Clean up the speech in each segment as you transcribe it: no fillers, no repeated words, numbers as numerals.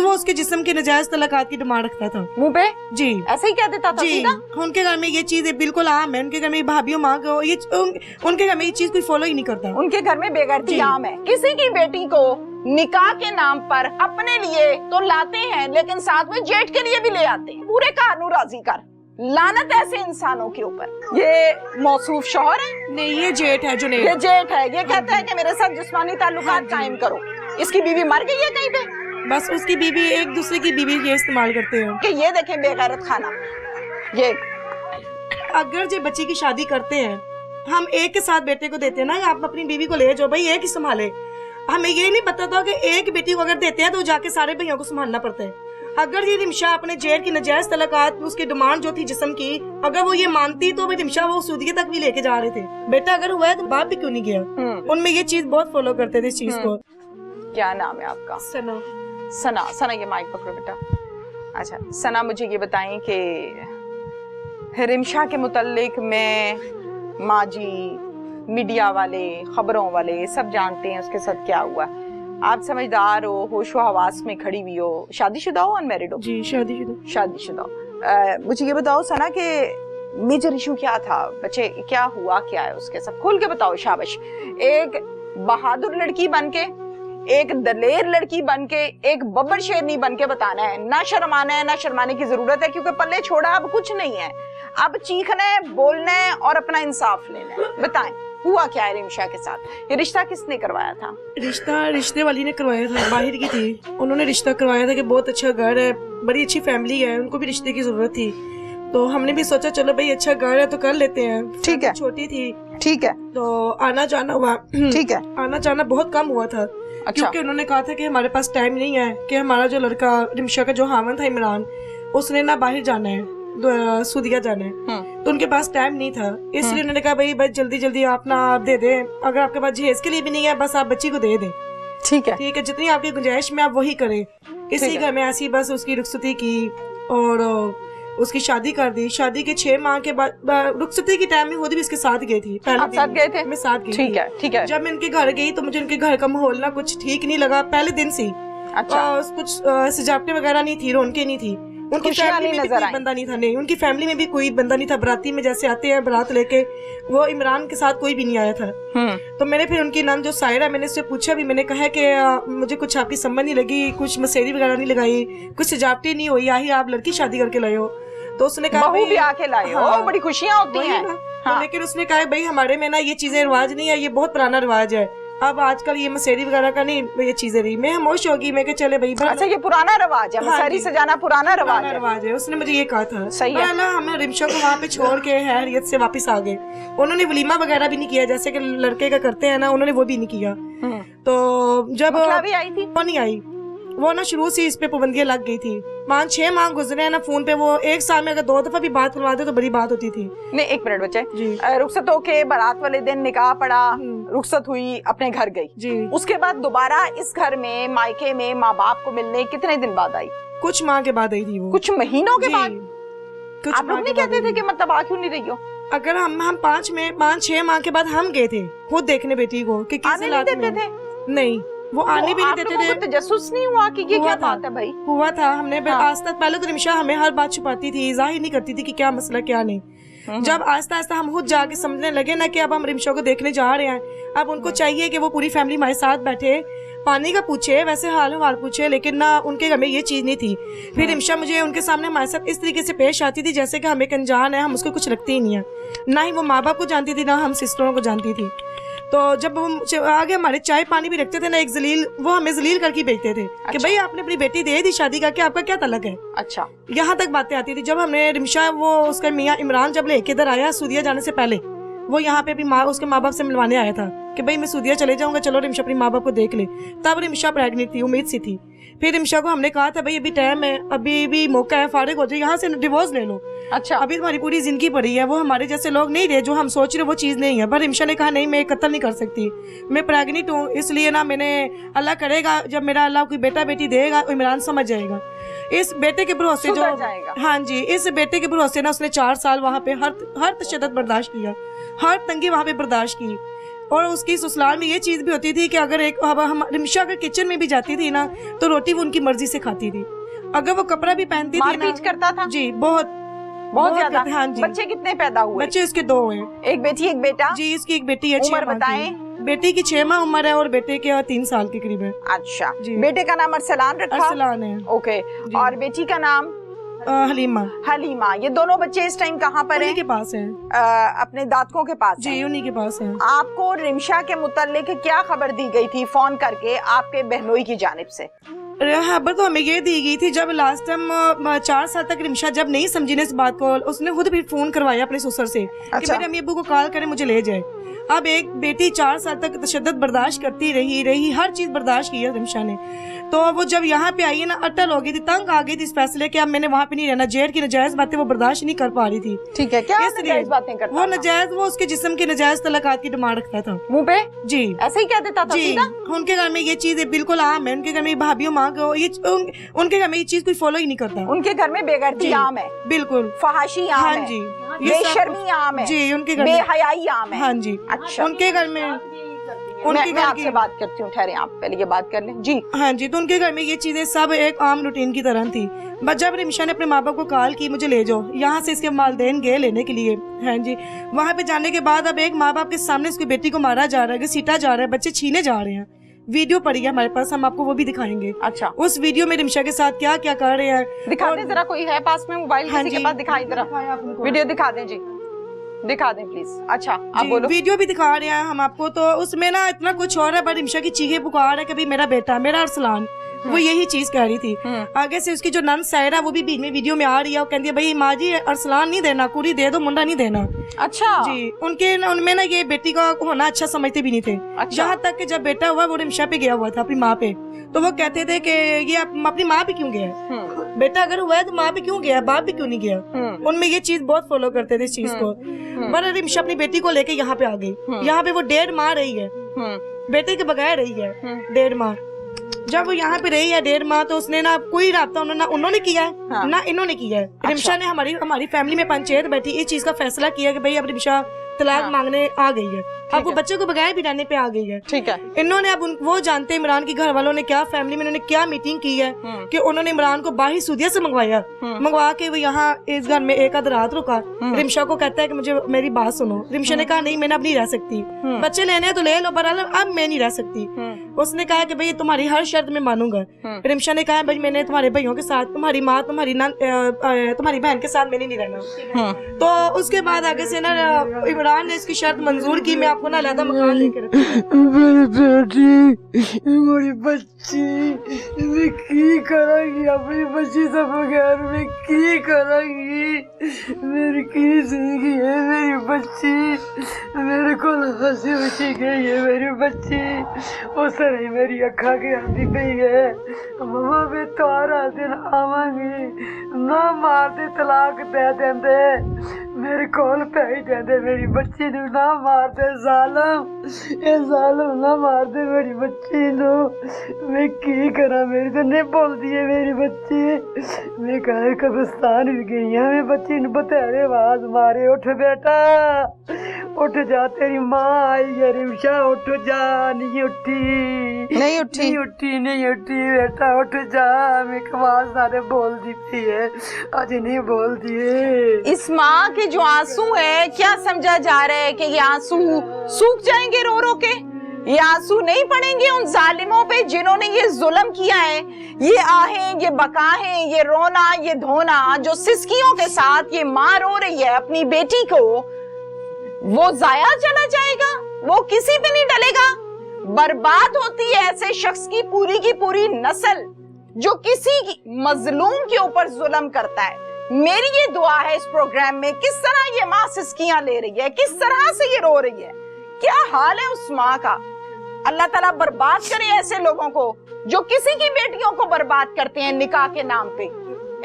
वो उसके जिस्म के नजायज तलाकात की डिमांड रखता था मुंह पे जी, ऐसे ही कह देता था जी। सीधा? उनके घर में ये चीज बिल्कुल आम है, उनके घर में भाभीियों माँ को ये उनके घर में ये चीज कोई फॉलो ही नहीं करता। उनके घर में बेगैरती आम है। किसी की बेटी को निकाह के नाम पर अपने लिए तो लाते हैं, लेकिन साथ में जेठ के लिए भी ले आते हैं। पूरे कानून राजी कर, लानत ऐसे इंसानों के ऊपर। ये मौसूफ शौहर है? नहीं, ये जेठ है जो ये जेठ है। ये कहता है कि मेरे साथ जिस्मानी ताल्लुकात कायम करो। इसकी बीवी मर गई है कहीं पे? बस उसकी बीवी एक दूसरे की बीवी ये इस्तेमाल करते हैं कि ये देखें बेगैरत खाना। ये अगर जो बच्चे की शादी करते हैं, हम एक के साथ बेटे को देते हैं ना, आप अपनी बीवी को ले जाओ भाई, एक ही संभाले। हमें ये नहीं पता था कि एक बेटी को अगर देते हैं तो जाके सारे भैया को संभालना पड़ता है। अगर ये रिमशा अपने जेठ की नजायज तलाकात, उसकी डिमांड जो थी जिस्म की, अगर वो ये मानती तो रिमशा वो सूदिये तक भी लेके जा रहे थे। बेटा अगर हुआ है तो बाप भी क्यों नहीं गया? उनमें ये चीज बहुत फॉलो करते थे इस चीज को। क्या नाम है आपका? सना। सना, सना ये माइक पकड़ो बेटा। अच्छा सना, मुझे ये बताएं कि रिमशा के मुताल्लिक में माँ जी, मीडिया वाले, खबरों वाले सब जानते हैं उसके साथ क्या हुआ। आप समझदार हो, होशो हवास में खड़ी हुई हो, शादीशुदा हो अनमैरिड हो? जी शादीशुदा। शादीशुदा। मुझे ये बताओ सना कि मेजर इशू क्या था, बच्चे क्या हुआ, क्या है उसके सब खुल के बताओ। शाबाश। एक बहादुर लड़की बनके, एक दलेर लड़की बनके, एक बब्बर शेरनी बनके बताना है। ना शर्माना है, ना शर्माने की जरूरत है, क्योंकि पल्ले छोड़ा अब कुछ नहीं है। अब चीखना है, बोलना है और अपना इंसाफ लेना है। बताएं हुआ क्या है रिमशा के साथ? ये रिश्ता किसने करवाया था? रिश्ता रिश्ते वाली ने करवाया था, बाहर की थी। उन्होंने रिश्ता करवाया था कि बहुत अच्छा घर है, बड़ी अच्छी फैमिली है, उनको भी रिश्ते की जरूरत थी। तो हमने भी सोचा चलो भाई अच्छा घर है तो कर लेते हैं। ठीक है। छोटी थी, ठीक है। तो आना जाना हुआ। ठीक है। आना जाना बहुत कम हुआ था। अच्छा। क्योंकि उन्होंने कहा था कि हमारे पास टाइम नहीं है, कि हमारा जो लड़का रिमशा का जो हामन था इमरान, उसने ना बाहर जाना है, सूदिया जाना है, तो उनके पास टाइम नहीं था। इसलिए उन्होंने कहा भाई बस जल्दी जल्दी आप ना आप दे दें, अगर आपके पास जहेज के लिए भी नहीं है बस आप बच्ची को दे दें। ठीक है। ठीक है, जितनी आपकी गुंजाइश में आप वही करें। इसी घर में ऐसी बस उसकी रुखसती की और उसकी शादी कर दी। शादी के 6 माह के बाद रुखसती के टाइम में खुद भी इसके साथ गई थी। आप साथ गए थे? मैं साथ गई। ठीक है, ठीक है। जब मैं इनके घर गई तो मुझे इनके घर का माहौल ना कुछ ठीक नहीं लगा पहले दिन से। अच्छा। कुछ सजावटें वगैरह नहीं थी, रौनकें नहीं थी, उनकी फैमिली में भी कोई बंदा नहीं था। नहीं, उनकी फैमिली में भी कोई बंदा नहीं था। बराती में जैसे आते हैं बारात लेके, वो इमरान के साथ कोई भी नहीं आया था। तो मैंने फिर उनकी नंद जो सायरा, मैंने उससे पूछा भी, मैंने कहा कि मुझे कुछ आपकी समझ नहीं लगी, कुछ मसेरी वगैरह नहीं लगाई, कुछ सजावटें नहीं हुई, आही आप लड़की शादी करके लाए हो। तो उसने कहा बहू भी आके लाए हो। हाँ, बड़ी खुशियां होती हैं। हाँ। लेकिन उसने कहा भाई हमारे में ना ये चीजें रिवाज नहीं है, ये बहुत पुराना रिवाज है, अब आजकल ये मसेरी वगैरह का नहीं ये चीजें रही। मैं खामोश होगी, मैं चले भाई। अच्छा ये पुराना रिवाज है? हाँ, मसेरी सजाना पुराना रिवाज है। उसने मुझे ये कहा था। सही है। हमने रिमशा को वहाँ पे छोड़ के हैरियत से वापस आ गए। उन्होंने वलीमा वगैरह भी नहीं किया जैसे कि लड़के का करते हैं ना, उन्होंने वो भी नहीं किया। तो जब भी आई थी वो नहीं आई, वो ना शुरू से इस पे पाबंदियां लग गई थी। 5-6 माह गुजरे हैं ना फोन पे, वो एक साल में अगर 2 दफा भी बात करवा दे तो बड़ी बात होती थी। नहीं एक मिनट बच्चे, रुखसत होके बारात वाले दिन निकाह पड़ा, रुखसत हुई, अपने घर गई जी। उसके बाद दोबारा इस घर में मायके में माँ बाप को मिलने कितने दिन बाद आई? कुछ माह के बाद आई थी वो। कुछ महीनों के बाद? आप लोग नहीं कहते थे कि मतलब आ क्यों नहीं रही हो? अगर हम 5-6 माह के बाद हम गए थे खुद देखने बेटी को कि किस हालात में। नहीं वो आने भी नहीं देते थे। तजस्सुस नहीं हुआ कि ये क्या बात है भाई? हुआ था। हमने आज तक पहले तो रिमशा हमें हर बात छुपाती थी, जाहिर नहीं करती थी कि क्या मसला क्या नहीं। जब आस्ता आस्ता हम खुद जाके समझने लगे ना कि अब हम रिमशा को देखने जा रहे हैं, अब उनको चाहिए कि वो पूरी फैमिली हमारे साथ बैठे, पानी का पूछे, वैसे हाल हवाल पूछे, लेकिन ना उनके घर में ये चीज नहीं थी। फिर रिमशा मुझे उनके सामने हमारे साथ इस तरीके से पेश आती थी जैसे कि हम एक अनजान है, हम उसको कुछ लगते ही नहीं है। ना ही वो माँ बाप को जानती थी, ना हम सिस्टरों को जानती थी। तो जब हम आगे हमारे चाय पानी भी रखते थे ना, एक जलील वो हमें जलील करके भेजते थे। अच्छा। कि भाई आपने अपनी बेटी दे दी शादी करके, आपका क्या तलक है? अच्छा। यहाँ तक बातें आती थी। जब हमने रिमशा वो उसका मियाँ इमरान जब लेके इधर आया सूदिया जाने से पहले, वो यहाँ पे भी उसके माँ बाप से मिलवाने आया था कि भाई मैं सूदिया चले जाऊंगा, चलो रिमशा अपनी माँ बाप को देख ले। तब रिमशा प्रेग्नेंट थी, उम्मीद सी थी। फिर रिमशा को हमने कहा था भाई अभी टाइम है, अभी भी मौका है, फारिग हो जाए, यहाँ से डिवोर्स ले लो। अच्छा। अभी तुम्हारी पूरी जिंदगी पड़ी है, वो हमारे जैसे लोग नहीं रहे, जो हम सोच रहे वो चीज नहीं है। पर रिमशा ने कहा नहीं मैं कत्ल नहीं कर सकती, मैं प्रेग्नेंट हूँ, इसलिए ना मैंने अल्लाह करेगा जब मेरा अल्लाह कोई बेटा बेटी देगा इमरान समझ जाएगा। इस बेटे के भरोसे जो हाँ जी, इस बेटे के भरोसे ना उसने 4 साल वहाँ पे हर तशद्दुद बर्दाश्त किया, हर तंगी वहाँ पे बर्दाश्त की। और उसकी ससुराल में ये चीज भी होती थी कि अगर हम रिमशा अगर किचन में भी जाती थी ना तो रोटी वो उनकी मर्जी से खाती थी। अगर वो कपड़ा भी पहनती थी ना, करता था जी बहुत ज्यादा। हाँ जी। बच्चे कितने पैदा हुए? बच्चे उसके 2 हैं। एक बेटी एक बेटा? जी, इसकी एक बेटी है। उम्र बताएं। बेटी की 6 माह उम्र है और बेटे के 3 साल के करीब है। अच्छा, बेटे का नाम अरसलान रखा? अरसलान है। ओके, और बेटी का नाम? हलीमा। ये दोनों बच्चे इस टाइम कहाँ पर हैं? उन्हीं के पास है। अपने दादकों के पास? जी, उन्हीं के पास है। आपको रिमशा के मुताल्लिक क्या खबर दी गई थी फोन करके आपके बहनोई की जानिब से? खबर तो हमें ये दी गई थी जब लास्ट टाइम 4 साल तक रिमशा जब नहीं समझी ने इस बात को, उसने खुद भी फोन करवाया अपने ससुर से कि मेरे अम्मी अब्बू को कॉल करें मुझे ले जाए। अब एक बेटी 4 साल तक तशद्दुद बर्दाश्त करती रही, हर चीज बर्दाश्त की है रिमशा ने। तो वो जब यहाँ पे आई है ना, अटल हो गई थी, तंग आ गई थी इस फैसले के अब मैंने वहाँ पे नहीं रहना। जेल की नजायज बातें वो बर्दाश्त नहीं कर पा रही थी। ठीक है, क्या नजायज बातें करता वो नजायज, वो उसके जिस्म के नजायज तलाकात की डिमांड रखता था मुंह पे। जी, ऐसे ही कह देता था सीधा? उनके घर में ये चीज बिल्कुल आम है। उनके घर में भाभीियों माँ को उनके घर में ये चीज कोई फॉलो ही नहीं करता। उनके घर में बेगैरती आम है, बिल्कुल, फहाशी आम है, जी, बेशर्मी आम है, जी, उनके घर में बेहयाई आम है। हाँ जी। अच्छा, उनके घर में मैं आपसे बात करती हूँ, ठहरे आप पहले ये बात कर लें। जी हाँ जी। तो उनके घर में ये चीजें सब एक आम रूटीन की तरह थी। बस जब रिमशा ने अपने माँ बाप को कॉल की मुझे ले जाओ, यहाँ से इसके वालिदैन गए लेने के लिए। हाँ जी। वहाँ पे जाने के बाद अब एक माँ बाप के सामने उसकी बेटी को मारा जा रहा है, घसीटा जा रहा है, बच्चे छीने जा रहे हैं। वीडियो पड़ी है हमारे पास, हम आपको वो भी दिखाएंगे। अच्छा, उस वीडियो में रिमशा के साथ क्या क्या कर रहे हैं दिखा दें जरा। कोई है पास में मोबाइल? हाँ किसी के पास? दिखाई जरा, वीडियो दिखा दें जी, दिखा दें प्लीज। अच्छा, आप बोलो। वीडियो भी दिखा रहे हैं हम आपको। तो उसमें ना इतना कुछ हो रहा है, रिमशा की चीखे पुकार है कभी मेरा बेटा, मेरा अरसलान, वो यही चीज कह रही थी। आगे से उसकी जो नन सायरा वो भी बीच में वीडियो में आ रही है, वो कहती है भाई माँ जी अरसलान नहीं देना, कुड़ी दे दो, मुंडा नहीं देना। अच्छा जी। उनमें ना ये बेटी का होना अच्छा समझते भी नहीं थे। अच्छा। यहाँ तक कि जब बेटा हुआ वो रिमशा पे गया हुआ था अपनी माँ पे, तो वो कहते थे कि ये अपनी माँ पे क्यों गया, बेटा अगर हुआ है तो माँ पे क्यों गया, बाप भी क्यों नहीं गया। उनमें ये चीज बहुत फॉलो करते थे इस चीज को। पर रिमशा अपनी बेटी को लेके यहाँ पे आ गई। यहाँ पे वो 1.5 माह रही है, बेटे के बगैर रही है 1.5 माह। जब वो यहाँ पे रही है 1.5 माह तो उसने ना कोई राब्ता उन्होंने किया है। हाँ। ना इन्होंने किया है। अच्छा। रिमशा ने हमारी फैमिली में पंचायत बैठी इस चीज का फैसला किया कि भाई अब रिमशा तलाक मांगने आ गई है, अब वो बच्चों को बगैर भी रहने पे आ गई है। ठीक है। इन्होंने अब वो जानते हैं इमरान के घर वालों ने क्या फैमिली में इन्होंने क्या मीटिंग की है कि उन्होंने इमरान को बाहर सूदिया से मंगवा के वो यहाँ इस घर में एक आध रात रुका। रिमशा को कहता है कि मुझे मेरी बात सुनो। रिमशा ने कहा नहीं मैं अब नहीं रह सकती, बच्चे लेने तो ले लो पर अब मैं नहीं रह सकती। उसने कहा कि भाई तुम्हारी हर शर्त में मानूंगा। रिमशा ने कहा भाई मैंने तुम्हारे भाइयों के साथ, तुम्हारी माँ तुम्हारी बहन के साथ मैंने नहीं रहना। तो उसके बाद आगे से ना इमरान ने इसकी शर्त मंजूर की, मैं आपको ना अलग मकान लेकर मेरी बेटी मेरी बच्ची मैं की करांगी, अपनी बच्ची से बगैर मैं की करांगी, मेरी की जिंदगी है मेरी बच्ची, मेरे को हंसी बची गई है मेरी बच्ची, उस तरह मेरी अखा के आती पई है। मम्मा मैं तारा दिन आवांगी ना मार दे, तलाक दे देंदे, मेरे कोल पै ही देंदे, मेरी बच्ची नू ना मार दे जालम, ये जालम ना मार दे मेरी बच्ची नू, मैं की करा, मेरी तो नहीं बोलती है मेरी बच्ची, मैं कहा कब्रिस्तान भी गई है, मैं बच्ची ने बतेरे आवाज मारे उठ बेटा उठ जा, तेरी माँ आई है रिमशा उठ जा, नहीं उठी नहीं उठी बेटा उठ जा, मैं आवाज सारे बोल दी थी है आज नहीं बोल दिए। इस माँ के जो आंसू है क्या समझा जा रहा है कि ये आंसू सूख जाएंगे रो रो के? ये आंसू नहीं पड़ेंगे उन जालिमों पे जिन्होंने ये जुल्म किया है। ये आहें, ये बकाहें, ये रोना, ये धोना जो सिसकियों के साथ ये माँ रो रही है अपनी बेटी को, वो जाया चला जाएगा, वो किसी पे नहीं डलेगा। बर्बाद होती है ऐसे शख्स की पूरी नस्ल जो किसी मजलूम के ऊपर जुल्म करता है। मेरी ये दुआ है इस प्रोग्राम में, किस तरह ये माँ सिसकियां ले रही है, किस तरह से ये रो रही है, क्या हाल है उस माँ का। अल्लाह ताला बर्बाद करे ऐसे लोगों को जो किसी की बेटियों को बर्बाद करते हैं निकाह के नाम पे,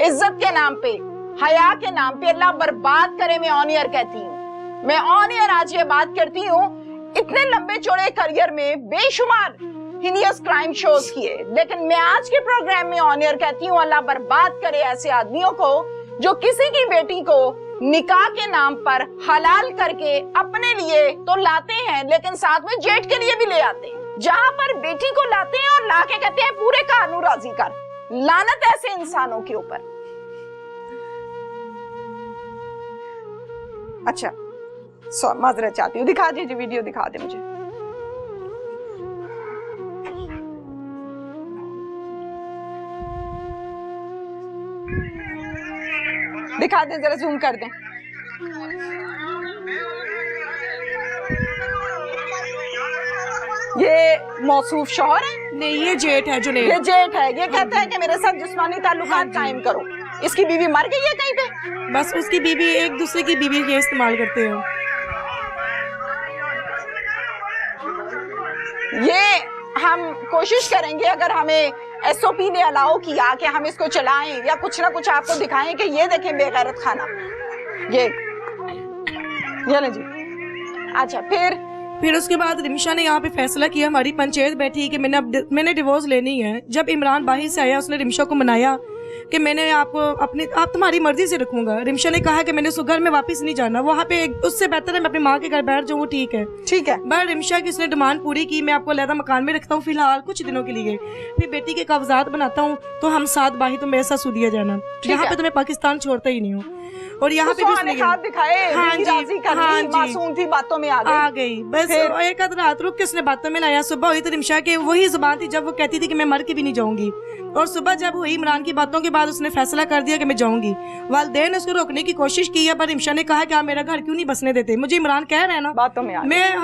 इज्जत के नाम पे, हया के नाम पे। अल्लाह बर्बाद करे। मैं ऑन एयर कहती हूँ, मैं ऑन एयर आज ये बात करती हूँ। इतने लंबे चौड़े करियर में बेशुमार हिनियस क्राइम शोज किए, लेकिन मैं आज के प्रोग्राम में ऑन एयर कहती हूँ अल्लाह बर्बाद करे ऐसे आदमियों को जो किसी की बेटी को निकाह के नाम पर हलाल करके अपने लिए तो लाते हैं, लेकिन साथ में जेठ के लिए भी ले आते हैं। जहां पर बेटी को लाते हैं और ला के कहते हैं पूरे कानून राजी कर। लानत ऐसे इंसानों के ऊपर। अच्छा माजरत चाहती हूँ, दिखा दीजिए वीडियो, दिखा दे मुझे। दिखा दे, जरा जूम कर दें। ये मौसूफ शौहर है? नहीं, ये जेठ है जुनेद। ये जेठ है। ये कहता है कि मेरे साथ जिस्मानी ताल्लुकात कायम करो। इसकी बीवी मर गई है कहीं पे? बस उसकी बीवी एक दूसरे की बीवी ये इस्तेमाल करते हो। ये हम कोशिश करेंगे, अगर हमें SOP ने अलाउ किया कि हम इसको चलाएं या कुछ ना कुछ आपको दिखाएं कि ये देखें बेगैरत खाना, ये ले जी। अच्छा फिर उसके बाद रिमशा ने यहाँ पे फैसला किया, हमारी पंचायत बैठी कि मैंने डिवोर्स लेनी है। जब इमरान बाहर से आया, उसने रिमशा को मनाया कि मैंने आपको आप तुम्हारी मर्जी से रखूंगा। रिमशा ने कहा कि मैंने उस घर में वापस नहीं जाना, वहाँ पे उससे बेहतर है मैं अपनी माँ के घर बैठ जाऊँ। ठीक है बट रिमशा की उसने डिमांड पूरी की, मैं आपको अलग मकान में रखता हूँ फिलहाल कुछ दिनों के लिए, फिर बेटी के कागजात बनाता हूँ तो हम साथ बाही तो मेरे साथ सूदिया जाना, यहाँ पे तो मैं पाकिस्तान छोड़ता ही नहीं हूँ। और यहाँ पे हाथ दिखाए, हाँ जी, मासूम थी, बातों में आ गई। बस एक आध रात रुक के उसने बातों में लाया। सुबह हुई तो रिमशा के वही जुबान थी जब वो कहती थी कि मैं मर के भी नहीं जाऊंगी, और सुबह जब हुई इमरान की बातों के बाद उसने फैसला कर दिया कि मैं जाऊंगी। वालिदैन ने उसको रोकने की कोशिश की है, पर रिमशा ने कहा कि आप मेरा घर क्यों नहीं बसने देते, मुझे इमरान कह रहे हैं ना बातों में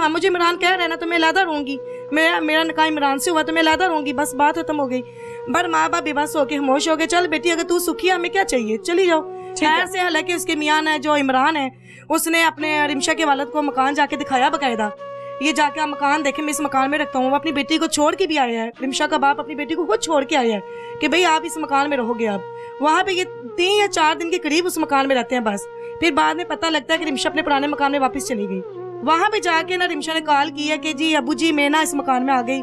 मुझे इमरान कह रहे हैं ना तो मैं अलहदा रहूंगी, मेरा निकाह इमरान से हुआ तो मैं अलहदा रहूंगी, बस बात खत्म हो गई। पर माँ बाप बेबस होके खामोश हो गए। चल बेटी अगर तू सुखी है हमें क्या चाहिए, चली जाओ खैर से। हालांकि उसके मियां ने जो इमरान है उसने अपने रिमशा के वालिद को मकान जाके दिखाया बकायदा, ये जाके आप मकान देखे, मैं इस मकान में रखता हूँ। वो अपनी बेटी को छोड़ के भी आया है, रिमशा का बाप अपनी बेटी को खुद छोड़ के आया है कि भाई आप इस मकान में रहोगे। अब वहाँ पे ये 3 या 4 दिन के करीब उस मकान में रहते हैं बस। फिर बाद में पता लगता है कि रिमशा अपने पुराने मकान में वापस चली गई। वहाँ पे जाके ना रिमशा ने कॉल किया कि जी अबू जी मैं ना इस मकान में आ गई,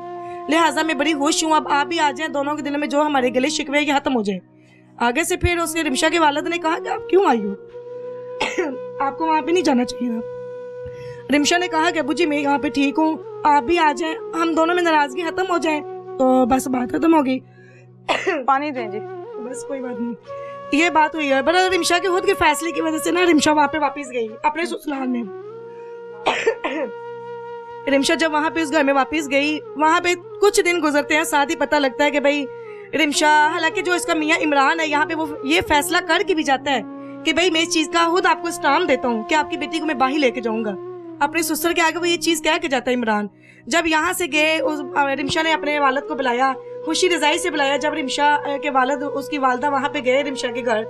लिहाजा मैं बड़ी खुश हूँ, अब आप भी आ जाए, दोनों के दिल में जो हमारे गले शिकवे ये खत्म हो जाए। आगे से फिर उसके रिमशा के वालिद ने कहा कि आप क्यों आई हो, आपको वहाँ पे नहीं जाना चाहिए था। रिमशा ने कहा कि अबू जी मैं यहाँ पे ठीक हूँ, आप भी आ जाएं, हम दोनों में नाराजगी खत्म हो जाए, तो बस बात खत्म हो गई। पानी दें जी। बस कोई बात नहीं, ये बात हुई है। पर रिमशा के खुद के फैसले की वजह से ना रिमशा वहाँ पे वापस गई अपने ससुराल में। रिमशा जब वहाँ पे उस घर में वापस गई, वहाँ पे कुछ दिन गुजरते हैं, साथ ही पता लगता है कि भाई रिमशा, हालांकि जो इसका मियाँ इमरान है यहाँ पे वो ये फैसला कर के भी जाता है कि भाई मैं इस चीज का खुद आपको स्टाम्प देता हूँ कि आपकी बेटी को मैं बाहर लेके जाऊंगा। अपने ससुर के आगे वो ये चीज कह के जाता है इमरान। जब यहाँ से गए रिमशा ने अपने वालिद को बुलाया, खुशी रजाई से बुलाया। जब रिमशा के वालिद उसकी वालदा वहाँ पे गए रिमशा के घर,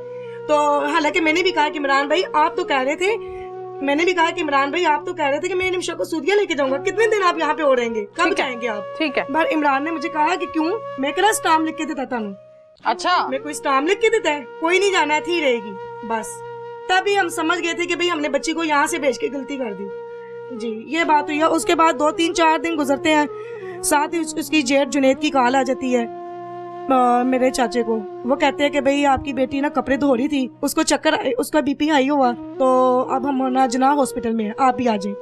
तो हालांकि मैंने भी कहा कि इमरान भाई आप तो कह रहे थे, कि मैं रिमशा को सूदिया लेके जाऊंगा, कितने दिन आप यहाँ पे हो रहेंगे, कब जाएंगे आप? ठीक है। पर इमरान ने मुझे कहा कि क्यों, मैं कह स्टाम्प लिख के देता था। अच्छा, मैं कोई स्टाम्प लिख के देता है, कोई नहीं जाना थी रहेगी बस। तभी हम समझ गए थे कि भाई हमने बच्ची को यहाँ से भेज के गलती कर दी जी, ये बात हुई है। उसके बाद 2-3-4 दिन गुजरते हैं, साथ ही उसकी जेठ जुनेद की कॉल आ जाती है मेरे चाचे को। वो कहते हैं कि भाई आपकी बेटी ना कपड़े धो रही थी, उसको चक्कर, उसका BP हाई हुआ, तो अब हम ना जना हॉस्पिटल में, आप भी आ जाए।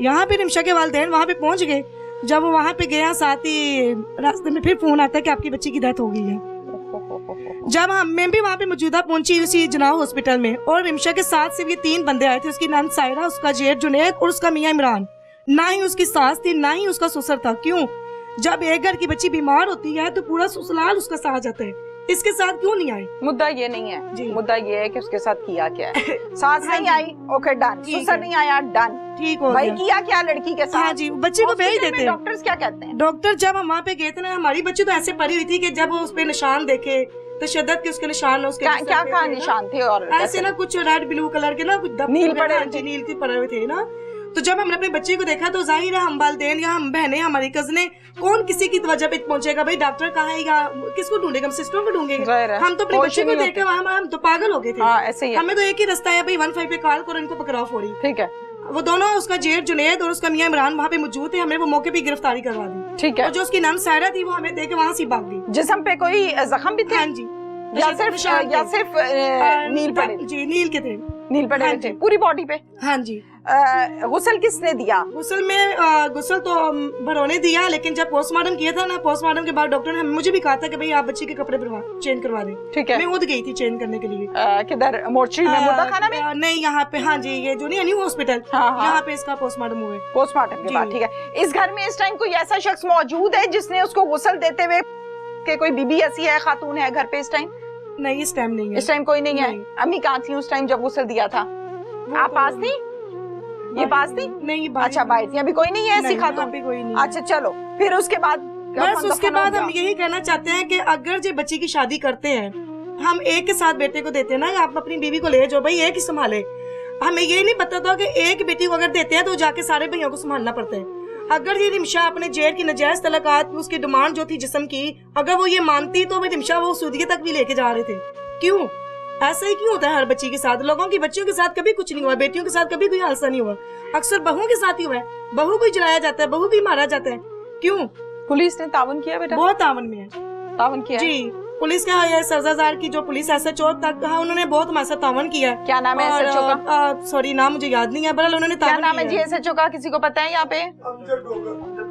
यहाँ पे रिमशा के वालिदैन वहाँ पे पहुँच गए। जब वो वहाँ पे गया, साथ ही रास्ते में फिर फोन आता है कि आपकी बच्ची की डेथ हो गई है। जब मैं भी वहाँ पे मौजूदा पहुंची उसी जनाब हॉस्पिटल में, और रिमशा के साथ सिर्फ ये 3 बंदे आए थे, उसकी नाम सायरा, उसका जेठ जुनेद और उसका मियाँ इमरान। ना ही उसकी सास थी, ना ही उसका ससुर था। क्यों? जब एक घर की बच्ची बीमार होती है तो पूरा ससुराल उसका साथ जाता है, इसके साथ क्यों नहीं आई? मुद्दा ये नहीं है जी, मुद्दा ये है कि उसके साथ किया क्या है। सास नहीं आई, ओके डन, ससुर नहीं आया, डन, ठीक हो भाई, किया क्या लड़की के साथ? हाँ जी, बच्ची को भेज देते हैं। डॉक्टर्स क्या कहते हैं? डॉक्टर जब हम वहाँ पे गए थे ना, हमारी बच्ची तो ऐसे पड़ी हुई थी कि जब उस पे निशान देखे, तशद्दुद के उसके निशान, उसके क्या निशान थे? और ऐसे ना कुछ रेड ब्लू कलर के ना, कुछ नील के पड़े हुए थे ना। तो जब हमने अपने बच्चे को देखा तो जाहिर है हम वालिदैन या हम बहनें, हमारी कज़नें, कौन किसी की वजह पे पहुंचेगा? भाई डॉक्टर कहाँ है या किसको ढूंढेगा? हम सिस्टरों को ढूंढेंगे। हम तो अपने बच्चे को देख के हम तो पागल हो गए थे। ऐसे ही हमें तो एक ही रास्ता है, भाई 15 पे कॉल करो, इनको पकड़ाओ फौरी। ठीक है। वो दोनों, उसका जेठ जुनेद और उसका मियाँ इमरान वहाँ पे मौजूद थे। हमने वो मौके पे गिरफ्तारी करवा दी। ठीक है। और जो उसकी नाम सायरा थी वो हमें देख के वहाँ से भाग गई। जिस्म पे कोई जख्म भी थे? हाँ जी, या सिर्फ नील पड़े? जी नील के थे। नील पड़े हुए थे पूरी बॉडी पे। हाँ जी। गुस्ल किसने दिया? गुस्ल तो भरोने दिया, लेकिन जब पोस्टमार्टम किया था ना, पोस्टमार्टम के बाद डॉक्टर ने मुझे भी कहा था कि भाई आप बच्ची के कपड़े चेंज करवा दें। ठीक है। मैं खुद गई थी चेंज करने के लिए। किधर? मोर्चरी में, मुर्दा खाना में? नहीं, यहाँ पे। हाँ जी, ये जो नहीं न्यू हॉस्पिटल, यहाँ पे इसका पोस्टमार्टम हुआ है। पोस्टमार्टम के बाद, ठीक है। इस घर में इस टाइम कोई ऐसा शख्स मौजूद है जिसने उसको गुस्ल देते हुए कि कोई बीबी ऐसी है, खातून है घर पे इस टाइम? नहीं, इस टाइम नहीं है। इस टाइम कोई नहीं है। अम्मी कहाँ थी उस टाइम जब गुस्ल दिया था? आप पास थी? ये पास थी? नहीं, अच्छा, बाहर थी। अभी कोई नहीं है ऐसी खातून? कोई नहीं। अच्छा चलो, फिर उसके बाद? बस उसके बाद हम यही कहना चाहते हैं कि अगर जो बच्ची की शादी करते हैं, हम एक के साथ बेटे को देते हैं ना, आप अपनी बीवी को ले जाओ भाई, एक ही संभाले। हमें ये नहीं पता था कि एक बेटी को अगर देते हैं तो जाके सारे भैया को संभालना पड़ता है। अगर ये रिमशा अपने जेर की नजायज तलाकात, उसकी डिमांड जो थी जिस्म की, अगर वो ये मानती तो रिमशा वो सूदिये तक भी लेके जा रहे थे। क्यों? ऐसा ही क्यों होता है हर बच्ची के साथ? लोगों की बच्चियों के साथ कभी कुछ नहीं हुआ, बेटियों के साथ कभी कोई हादसा नहीं हुआ। अक्सर बहुओं के साथ ही हुआ है, बहू को जलाया जाता है, बहू भी मारा जाता है। क्यों? पुलिस ने तावन किया बेटा? बहुत तावन में है। तावन किया जी, पुलिस का ये सजादार की जो पुलिस SHO तक, हाँ, उन्होंने बहुत हमारे साथ तावन किया है। क्या नाम है SHO का? सॉरी, नाम मुझे याद नहीं है, बहरहाल उन्होंने क्या तावन नाम है किया जी SHO का? किसी को पता है यहाँ पे?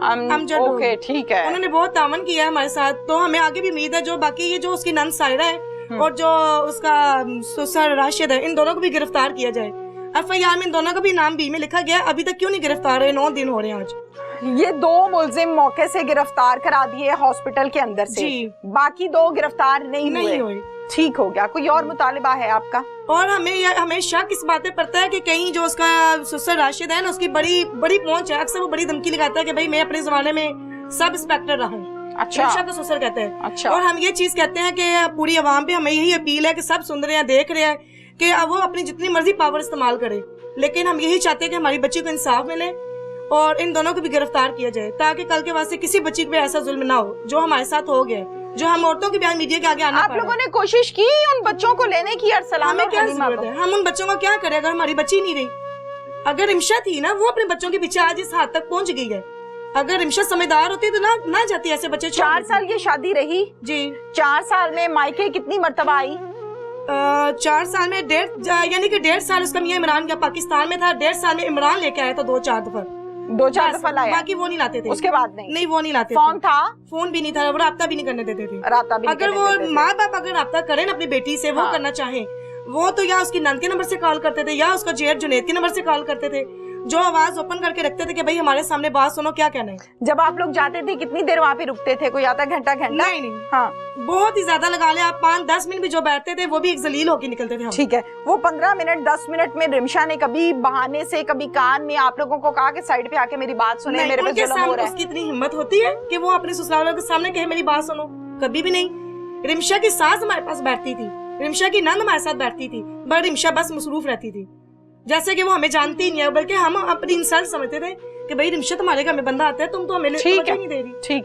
अमजद। ओके, ठीक है। उन्होंने बहुत तावन किया है हमारे साथ, तो हमें आगे भी उम्मीद है। जो बाकी ये जो उसकी नंद सायरा है और जो उसका ससुर राशिद है, इन दोनों को भी गिरफ्तार किया जाए। FIR में इन दोनों का भी नाम बी में लिखा गया, अभी तक क्यों नहीं गिरफ्तार है? 9 दिन हो रहे हैं आज। ये 2 मुल्जिम मौके से गिरफ्तार करा दिए हॉस्पिटल के अंदर से, बाकी 2 गिरफ्तार नहीं हुए। ठीक हो गया। कोई और मुतालिबा है आपका? और हमें शक इस बात पे पड़ता है कि कहीं जो उसका ससुर राशिद है ना, उसकी बड़ी पहुंच है। अक्सर वो बड़ी धमकी लगाता है कि भाई मैं अपने जमाने में सब इंस्पेक्टर रहा हूँ। अच्छा, तो ससुर कहते हैं। अच्छा। और हम ये चीज कहते हैं कि पूरी आवाम पे हमें यही अपील है कि सब सुन रहे हैं, देख रहे हैं, कि अब वो अपनी जितनी मर्जी पावर इस्तेमाल करे, लेकिन हम यही चाहते हैं कि हमारी बच्ची को इंसाफ मिले और इन दोनों को भी गिरफ्तार किया जाए, ताकि कल के वास्ते किसी बच्ची पे ऐसा जुल्म ना हो जो हमारे साथ हो गया, जो हम औरतों के बयान मीडिया के आगे आना। आप लोगों ने कोशिश की उन बच्चों को लेने की? हमें क्या जरूरत है? हम उन बच्चों को क्या करें अगर हमारी बच्ची नहीं रही? अगर रिमशा थी ना, वो अपने बच्चों के पीछे आज इस हद तक पहुंच गई है। अगर रिमशा समझदार होती तो ना जाती ऐसे बच्चे। 4 साल ये शादी रही जी। 4 साल में मायके कितनी मर्तबा आई? 4 साल में 1.5 साल उसका मियां इमरान का पाकिस्तान में था। 1.5 साल में इमरान लेके आया था 2-4 दफा। 2-4 दफा लाया, बाकी वो नहीं लाते थे। उसके बाद नहीं वो नहीं लाते। फोन था? फोन भी नहीं था, वो राब्ता भी नहीं करने देते थे। राब्ता भी अगर वो माँ बाप अगर राब्ता करें अपनी बेटी से, वो करना चाहे, वो तो या उसकी नंद के नंबर से कॉल करते थे या उसका जेठ जुनेद के नंबर से कॉल करते थे, जो आवाज ओपन करके रखते थे कि भाई हमारे सामने बात सुनो, क्या कहना है। जब आप लोग जाते थे कितनी देर वहाँ पे रुकते थे? कोई आधा घंटा? नहीं। हाँ, बहुत ही ज्यादा लगा ले आप। 5-10 मिनट भी जो बैठते थे वो भी एक जलील होके निकलते थे। ठीक है। वो 15 मिनट 10 मिनट में रिमशा ने कभी बहाने से, कभी कान में आप लोगों को कहा कि साइड पे आके मेरी बात सुने, मेरे पे जुल्म हो रहा है? उसकी इतनी हिम्मत होती है कि वो अपने ससुराल वालों के सामने कहे मेरी बात सुनो? कभी भी नहीं। रिमशा की सास हमारे पास बैठती थी, रिमशा की नंद हमारे साथ बैठती थी, पर रिमशा बस मसरूफ रहती थी, जैसे कि वो हमें जानती ही नहीं है, बल्कि हम अपनी इंसल्ट समझते थे कि भाई रिमशा तुम्हारे घर में बंदा आता है, तुम तो हमें नहीं दे रही। ठीक है।